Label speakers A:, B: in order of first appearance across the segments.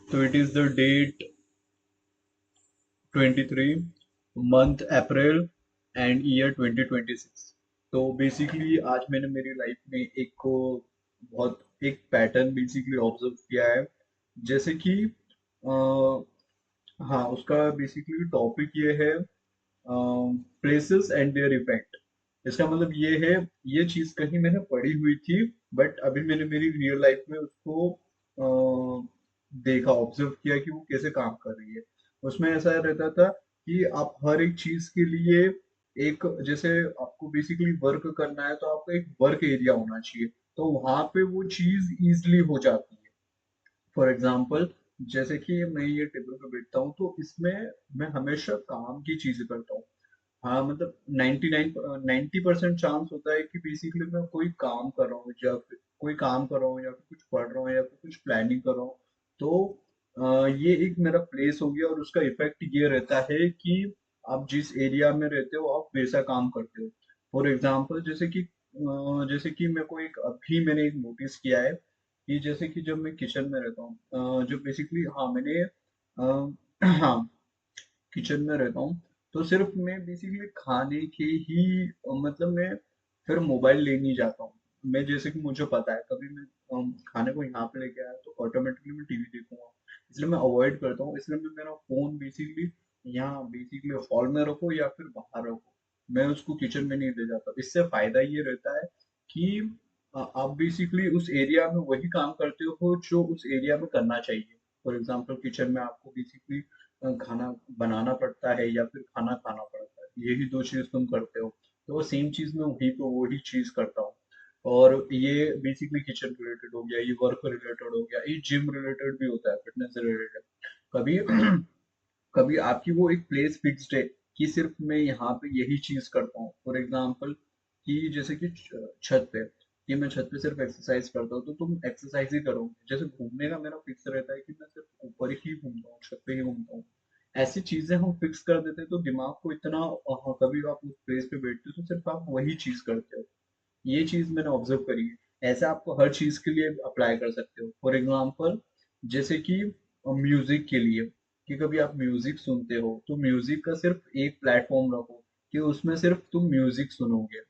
A: तो it is the date 23, month April and year 2026। तो basically आज मैंने मेरी लाइफ में एक को बहुत एक पैटर्न बेसिकली ऑब्जर्व किया है। जैसे कि हाँ, उसका बेसिकली टॉपिक ये है प्लेसेस एंड देयर इफेक्ट। इसका मतलब ये है, ये चीज कहीं मैंने पढ़ी हुई थी, बट अभी मैंने मेरी रियल लाइफ में उसको देखा, ऑब्जर्व किया कि वो कैसे काम कर रही है। उसमें ऐसा रहता था कि आप हर एक चीज के लिए एक, जैसे आपको बेसिकली वर्क करना है तो आपको एक वर्क एरिया होना चाहिए, तो वहां पे वो चीज इजिली हो जाती है। फॉर एग्जाम्पल, जैसे कि मैं ये टेबल पे बैठता हूँ तो इसमें मैं हमेशा काम की चीजें करता हूँ। हाँ मतलब 90% चांस होता है कि बेसिकली मैं कोई काम कर रहा हूँ, या फिर कोई काम कर रहा हूँ, या फिर कुछ पढ़ रहा हूँ, या फिर कुछ प्लानिंग कर रहा हूँ। तो ये एक मेरा प्लेस हो गया, और उसका इफेक्ट ये रहता है कि आप जिस एरिया में रहते हो आप वैसा काम करते हो। फॉर एग्जाम्पल, जैसे कि मेरे को एक अभी मैंने एक नोटिस किया है कि जैसे कि जब मैं किचन में रहता हूँ, जो बेसिकली हाँ मैंने हाँ किचन में रहता हूँ, तो सिर्फ मैं बेसिकली खाने के ही मतलब मैं फिर मोबाइल ले नहीं जाता हूँ। मैं जैसे कि मुझे पता है कभी मैं खाने को यहाँ पे लेके आया तो ऑटोमेटिकली मैं टीवी देखूंगा, इसलिए मैं अवॉइड करता हूँ। इसलिए मैं मेरा फोन बेसिकली यहाँ बेसिकली हॉल में रखो या फिर बाहर रखो, मैं उसको किचन में नहीं ले जाता। इससे फायदा ये रहता है कि आप बेसिकली उस एरिया में वही काम करते हो जो उस एरिया में करना चाहिए। फॉर एग्जाम्पल, किचन में आपको बेसिकली खाना बनाना पड़ता है या फिर खाना खाना पड़ता है, यही दो चीज तुम करते हो। तो वो सेम चीज मैं वही पे वही चीज करता हूँ। और ये बेसिकली किचन रिलेटेड हो गया, ये वर्क रिलेटेड हो गया, ये जिम रिलेटेड भी होता है, फिटनेस रिलेटेड। कभी कभी आपकी वो एक प्लेस फिक्स्ड है कि सिर्फ मैं यहाँ पे यही चीज करता हूँ। फॉर एग्जाम्पल, कि जैसे कि छत पे, कि मैं छत पे सिर्फ एक्सरसाइज करता हूँ, तो तुम एक्सरसाइज ही करोगे। जैसे घूमने का मेरा फिक्स रहता है कि मैं सिर्फ ऊपर ही घूमता हूँ, छत पे ही घूमता हूँ। ऐसी चीजें हम फिक्स कर देते हैं तो दिमाग को इतना हाँ, कभी आप उस प्लेस पे बैठते हो तो सिर्फ आप वही चीज करते हो। ये चीज मैंने ऑब्जर्व करी है। ऐसा आपको हर चीज के लिए अप्लाई कर सकते हो। फॉर एग्जाम्पल, जैसे कि म्यूजिक के लिए, कि कभी आप म्यूजिक सुनते हो तो म्यूजिक का सिर्फ एक प्लेटफॉर्म रखो कि उसमें सिर्फ तुम म्यूजिक सुनोगे।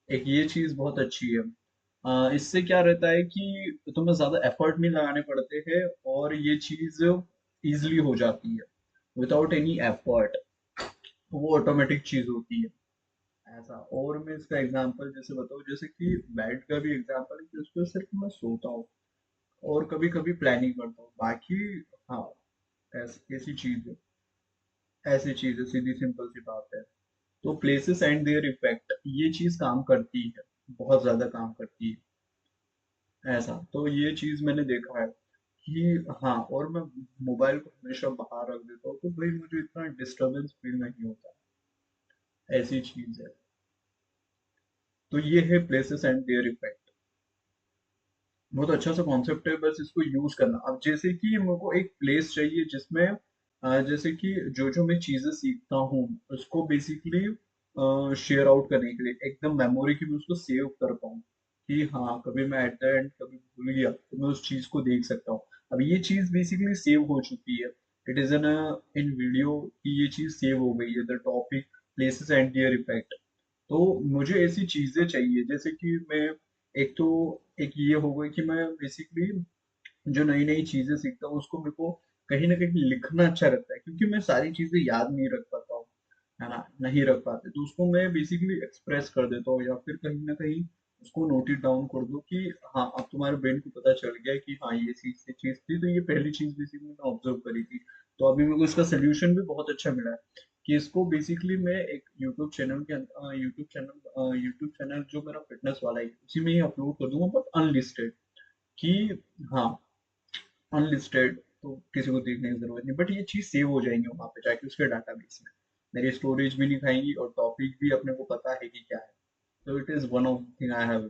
A: एक ये चीज बहुत अच्छी है। इससे क्या रहता है कि तुम्हें ज्यादा एफर्ट नहीं लगाने पड़ते हैं, और ये चीज इजिली हो जाती है विदाउट एनी एफर्ट। वो ऑटोमेटिक चीज होती है। ऐसा, और मैं इसका एग्जांपल जैसे बताऊँ, जैसे कि बेड का भी एग्जांपल है कि उस पर सिर्फ मैं सोता हूँ और कभी कभी प्लानिंग करता हूँ, बाकी हाँ, ऐसी चीज है, ऐसी चीज है, सीधी सिंपल सी बात है। तो प्लेसेस एंड देयर इफेक्ट, ये चीज काम करती है, बहुत ज्यादा काम करती है। ऐसा, तो ये चीज मैंने देखा है कि हाँ, और मैं मोबाइल को हमेशा बाहर रख देता हूँ तो भाई मुझे इतना डिस्टरबेंस फील नहीं होता। ऐसी चीज है। तो ये है प्लेसेस एंड देयर इफेक्ट। बहुत अच्छा सा कॉन्सेप्ट है, बस इसको यूज करना। अब जैसे कि मेरे को एक प्लेस चाहिए जिसमें जैसे कि जो जो मैं चीजें सीखता हूँ उसको बेसिकली शेयर आउट करने के लिए एकदम मेमोरी की भी उसको सेव कर पाऊँ, कि हाँ कभी मैं एट द एंड कभी भूल गया तो मैं उस चीज को देख सकता हूँ। अब ये चीज बेसिकली सेव हो चुकी है, it is an in video की ये चीज सेव हो गई है, the topic places and their effect. तो मुझे ऐसी चीजें चाहिए, जैसे कि मैं एक तो एक ये हो गई कि मैं बेसिकली जो नई नई चीजें सीखता हूँ उसको मेरे को कहीं ना कहीं लिखना अच्छा लगता है, क्योंकि मैं सारी चीजें याद नहीं रख पाता हूँ, है ना, नहीं रख पाते, तो उसको मैं बेसिकली एक्सप्रेस कर देता हूँ, या फिर कहीं ना कहीं उसको नोट इट डाउन कर दो कि हाँ अब तुम्हारे ब्रेन को पता चल गया कि हाँ ये चीज ये चीज थी। तो ये पहली चीज बेसिकली मैं ऑब्जर्व करी थी। तो अभी मेरे को इसका सोल्यूशन भी बहुत अच्छा मिला है कि इसको बेसिकली मैं एक यूट्यूब चैनल जो मेरा फिटनेस वाला है उसी में ही अपलोड कर दूंगा, बट अनलिस्टेड, कि हाँ अनलिस्टेड, तो किसी को देखने की जरूरत नहीं, बट ये चीज सेव हो जाएंगे वहां पे जाके उसके डाटाबेस में। मेरी स्टोरेज भी नहीं खाएंगी और टॉपिक भी अपने को पता है कि क्या है। तो it is one of thing I have